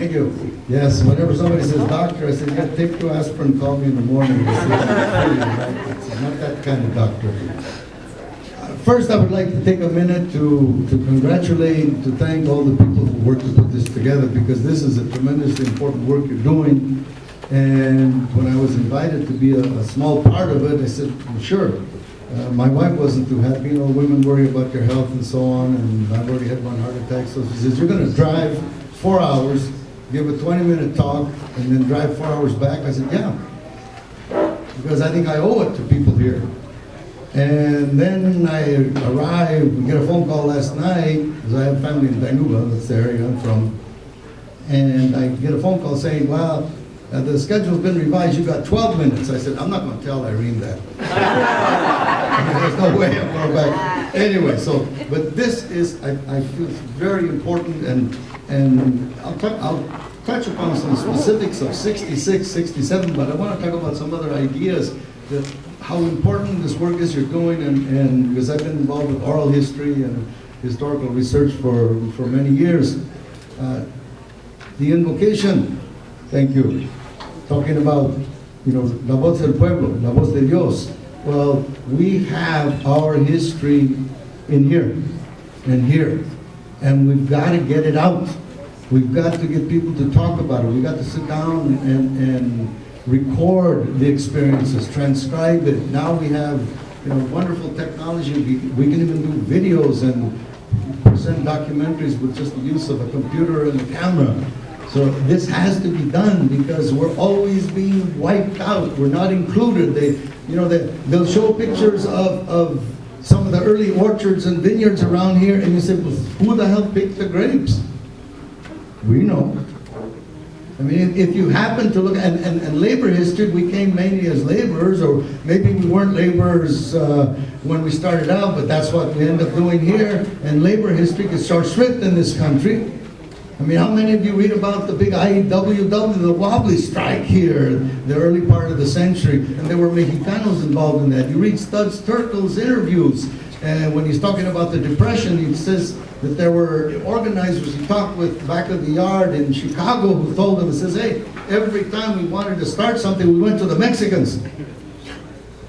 Thank you. Yes, whenever somebody says doctor, I said, yeah, take 2 aspirin, call me in the morning. It's not that kind of doctor. First, I would like to take a minute to congratulate, to thank all the people who worked to put this together, because this is a tremendously important work you're doing. And when I was invited to be a small part of it, I said, well, sure. My wife wasn't too happy. You know, women worry about their health and so on, and I've already had 1 heart attack. So she says, you're going to drive 4 hours, give a 20-minute talk, and then drive 4 hours back. I said, yeah, because I think I owe it to people here. And then I arrived, we get a phone call last night, because I have family in Danuba, that's the area I'm from, and I get a phone call saying, well, the schedule's been revised, you got 12 minutes. I said, I'm not going to tell Irene that. There's no way I'm going back. Anyway, so, but this is, I feel very important, and I'll touch upon some specifics of 66, 67, but I want to talk about some other ideas that how important this work is you're doing, and because I've been involved with oral history and historical research for many years. The invocation, thank you, talking about, you know, la voz del pueblo, la voz de Dios. Well, we have our history in here and here, and we've got to get it out. We've got to get people to talk about it. We've got to sit down and record the experiences, transcribe it. Now we have, you know, wonderful technology. We can even do videos and present documentaries with just the use of a computer and a camera. So this has to be done because we're always being wiped out. We're not included. They'll show pictures of some of the early orchards and vineyards around here, and you say, well, who the hell picked the grapes? We know. I mean, if you happen to look, and labor history, we came mainly as laborers, or maybe we weren't laborers when we started out, but that's what we end up doing here. And labor history gets short shrift in this country. I mean, how many of you read about the big IWW, the wobbly strike here, the early part of the century, and there were Mexicanos involved in that. You read Studs Terkel's interviews, and when he's talking about the Depression, he says that there were organizers he talked with back of the yard in Chicago who told him, he says, hey, every time we wanted to start something, we went to the Mexicans.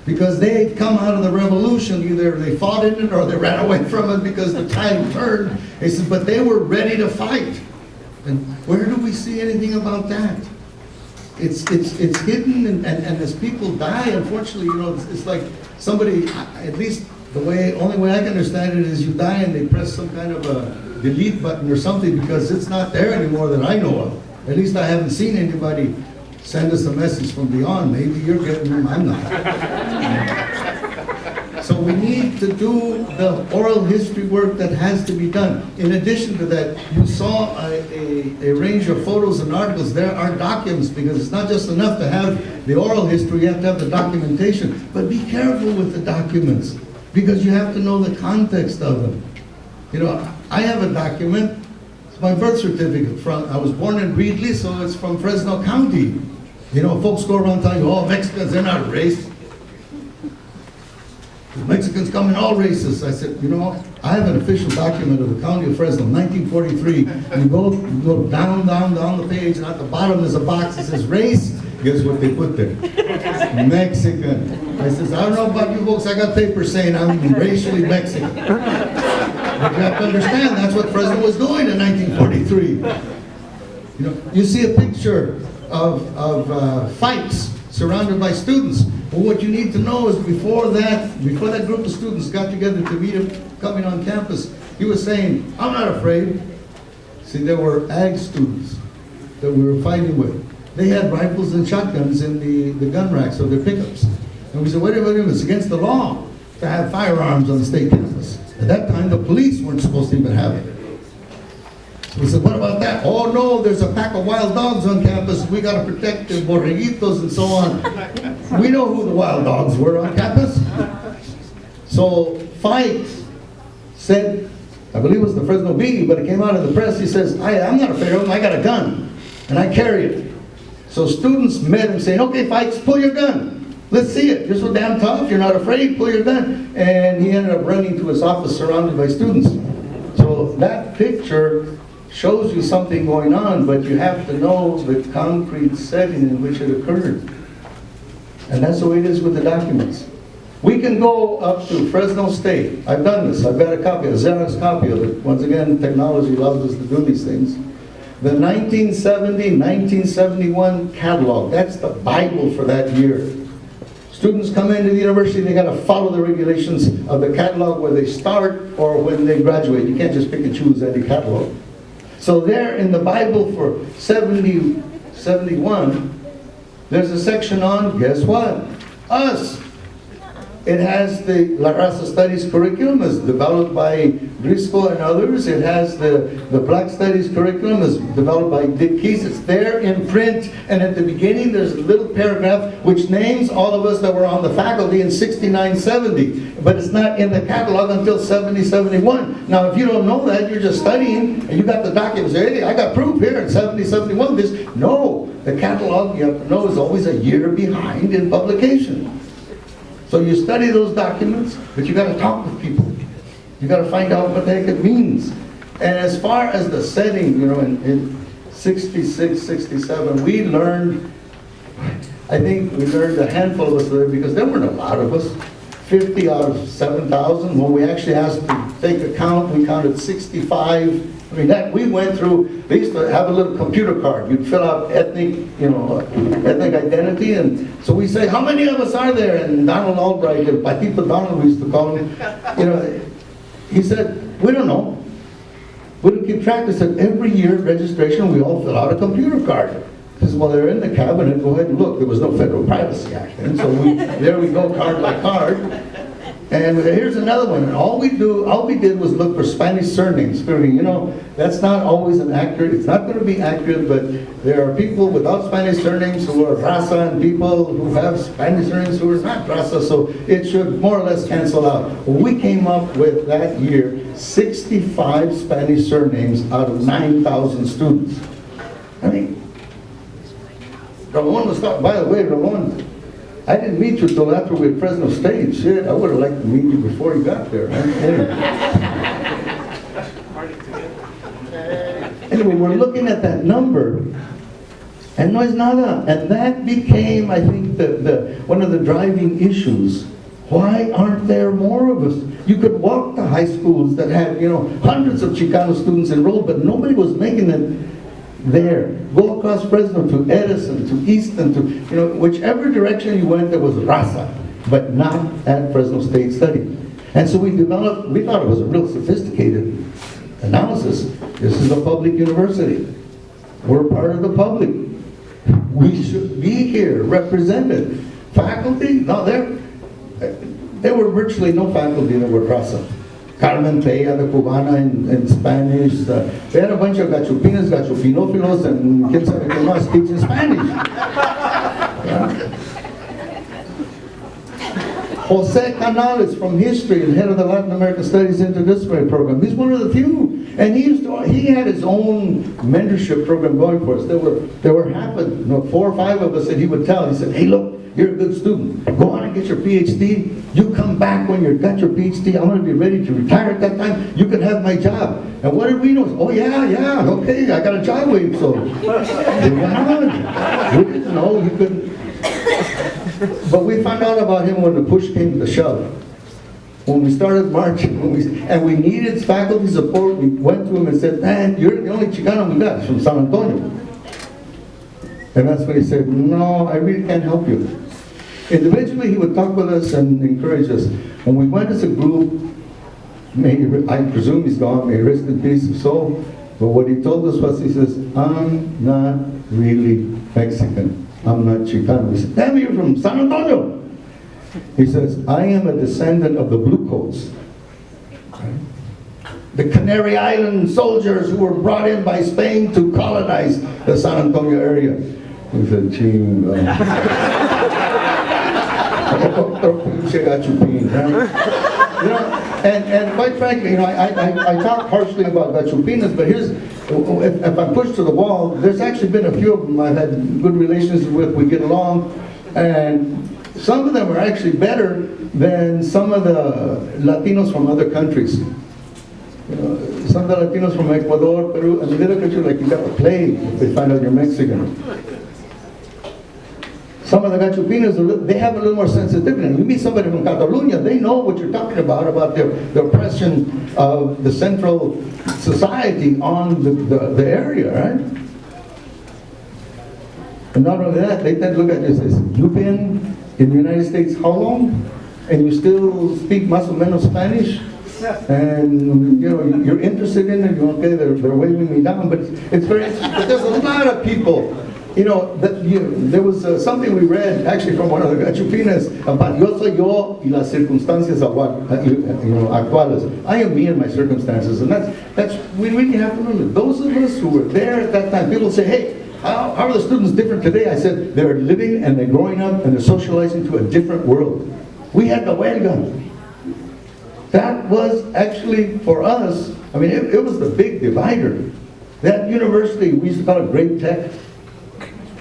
Because they had come out of the revolution, either they fought in it or they ran away from it because the tide turned. He says, but they were ready to fight. And where do we see anything about that? It's hidden, and as people die, unfortunately, you know, it's like somebody, at least only way I can understand it is you die and they press some kind of a delete button or something because it's not there anymore that I know of. At least I haven't seen anybody send us a message from beyond. Maybe you're getting them, I'm not. So we need to do the oral history work that has to be done. In addition to that, you saw a range of photos and articles. There are documents, because it's not just enough to have the oral history, you have to have the documentation. But be careful with the documents, because you have to know the context of them. You know, I have a document, it's my birth certificate. I was born in Reedley, so it's from Fresno County. You know, folks go around telling you, oh, Mexicans, they're not a race. The Mexicans come in all races. I said, you know, I have an official document of the County of Fresno, 1943. And you go down the page, and at the bottom there's a box that says race. Guess what they put there? Mexican. I says, I don't know about you folks, I got papers saying I'm racially Mexican. But you have to understand, that's what Fresno was doing in 1943. You know, you see a picture of fights surrounded by students. Well, what you need to know is before that group of students got together to meet him coming on campus, he was saying, I'm not afraid. See, there were ag students that we were fighting with. They had rifles and shotguns in the gun racks of their pickups. And we said, wait a minute, it's against the law to have firearms on the state campus. At that time, the police weren't supposed to even have it. So we said, what about that? Oh no, there's a pack of wild dogs on campus. We got to protect the borreguitos and so on. We know who the wild dogs were on campus. So Fight said, I believe it was the Fresno Bee, but it came out of the press. He says, I'm not afraid of them. I got a gun, and I carry it. So students met him saying, okay, Fights, pull your gun. Let's see it. You're so damn tough. You're not afraid. Pull your gun. And he ended up running to his office surrounded by students. So that picture shows you something going on, but you have to know the concrete setting in which it occurred. And that's the way it is with the documents. We can go up to Fresno State. I've done this. I've got a copy, a Xerox copy of it. Once again, technology allows us to do these things. The 1970-1971 catalog, that's the Bible for that year. Students come into the university, they got to follow the regulations of the catalog where they start or when they graduate. You can't just pick and choose any catalog. So there in the Bible for 71, there's a section on, guess what? Us. It has the La Raza Studies curriculum as developed by Driscoll and others. It has the Black Studies curriculum as developed by Dick Keys. It's there in print, and at the beginning there's a little paragraph which names all of us that were on the faculty in 69, 70. But it's not in the catalog until 70, 71. Now if you don't know that, you're just studying, and you got the documents, hey, I got proof here in 70, 71. No, the catalog, you have to know, is always a year behind in publication. So you study those documents, but you got to talk with people. You got to find out what the heck it means. And as far as the setting, you know, in 66, 67, we learned, I think we learned a handful of us there because there weren't a lot of us. 50 out of 7,000. When we actually asked to take a count, we counted 65. I mean, that we went through, they used to have a little computer card. You'd fill out ethnic, you know, ethnic identity. And so we say, how many of us are there? And Donald Albright, Patito Donald, we used to call him, you know, he said, we don't know. We don't keep track. They said, every year at registration, we all fill out a computer card. He says, well, they're in the cabinet, go ahead and look. There was no Federal Privacy Act then. So there we go, card by card. And here's another one. And all we did was look for Spanish surnames. You know, that's not always it's not going to be accurate, but there are people without Spanish surnames who are Raza and people who have Spanish surnames who are not Raza, so it should more or less cancel out. We came up with that year 65 Spanish surnames out of 9,000 students. I mean, Ramon was talking, by the way, Ramon, I didn't meet you until after we were at Fresno State. Shit, I would have liked to meet you before you got there. Anyway, we're looking at that number, and no es nada. And that became, I think, one of the driving issues. Why aren't there more of us? You could walk to high schools that had, you know, hundreds of Chicano students enrolled, but nobody was making it there. Go across Fresno to Edison, to Easton, to, you know, whichever direction you went, there was Raza, but not at Fresno State Study. And so we thought it was a real sophisticated analysis. This is a public university. We're part of the public. We should be here, represented. Faculty, no, there were virtually no faculty that were Raza. Carmen Peya, the Cubana in Spanish. They had a bunch of gachupinas, gachupinófilos, and quien sabe que más speaks in Spanish. Jose Canales from history, the head of the Latin American Studies Interdisciplinary Program. He's one of the few, and he had his own mentorship program going for us. There were 4 or 5 of us that he would tell. He said, "Hey, look, you're a good student. Go on and get your Ph.D. You come back when you've got your Ph.D. I'm going to be ready to retire at that time. You can have my job." And what did we know? Oh yeah, okay, I got a job waiting. So we didn't know he couldn't. But we found out about him when the push came to shove. When we started marching, and we needed faculty support, we went to him and said, "Man, you're the only Chicano we got from San Antonio." And that's when he said, "No, I really can't help you." Individually, he would talk with us and encourage us. When we went as a group, I presume he's gone, may he rest in peace of soul, but what he told us was, he says, "I'm not really Mexican. I'm not Chicano." We said, "Damn, you're from San Antonio." He says, "I am a descendant of the Bluecoats. The Canary Island soldiers who were brought in by Spain to colonize the San Antonio area." We said, "Ching." You know, and quite frankly, you know, I talk harshly about gachupinas, but here's, if I'm pushed to the wall, there's actually been a few of them I've had good relations with, we get along, and some of them are actually better than some of the Latinos from other countries. You know, some of the Latinos from Ecuador, Peru, and they look at you like you got the plague if they find out you're Mexican. Some of the Gachupinos, they have a little more sensitivity. You meet somebody from Catalonia, they know what you're talking about the oppression of the central society on the area, right? And not only that, they tend to look at you and say, you've been in the United States how long? And you still speak más o menos Spanish? And you know, you're interested in it, okay, they're waving me down, but it's very interesting. But there's a lot of people. You know, there was something we read actually from one of the Gachupinas about yo soy yo y las circunstancias actuales. I am me and my circumstances, and that's we really have to remember. Those of us who were there at that time, people say, hey, how are the students different today? I said, they're living and they're growing up and they're socializing to a different world. We had the huelga. That was actually, for us, I mean, it was the big divider. That university, we used to call it Great Tech.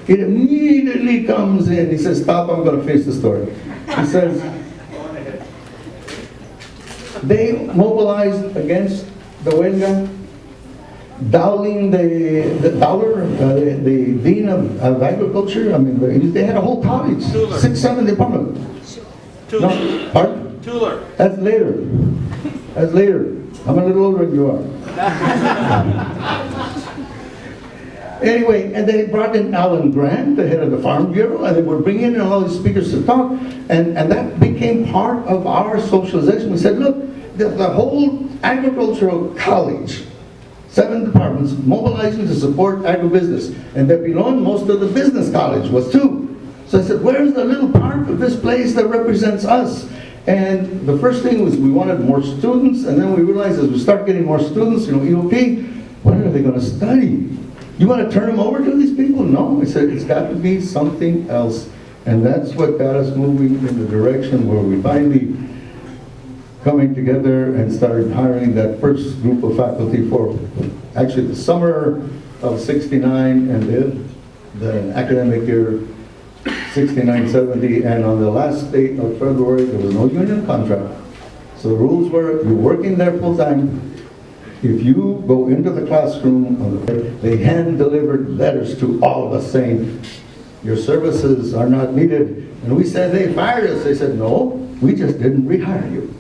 It immediately comes in. He says, stop, I'm going to finish the story. He says, they mobilized against the huelga, Dowling, the dean of agriculture. I mean, they had a whole college, 6, 7 departments. No, pardon? Tuller. That's later. That's later. I'm a little older than you are. Anyway, and they brought in Alan Grant, the head of the Farm Bureau, and they were bringing in all these speakers to talk, and that became part of our socialization. We said, look, the whole agricultural college, 7 departments, mobilizing to support agribusiness, and that belonged most of the business college was too. So I said, where's the little part of this place that represents us? And the first thing was we wanted more students, and then we realized as we start getting more students, you know, EOP, what are they going to study? You want to turn them over to these people? No, I said it's got to be something else. And that's what got us moving in the direction where we finally coming together and started hiring that first group of faculty for actually the summer of '69 and the academic year 69-70, and on the last date of February there was no union contract. So the rules were you're working there full time. If you go into the classroom, they hand-delivered letters to all of us saying, your services are not needed. And we said, they fired us. They said, no, we just didn't rehire you.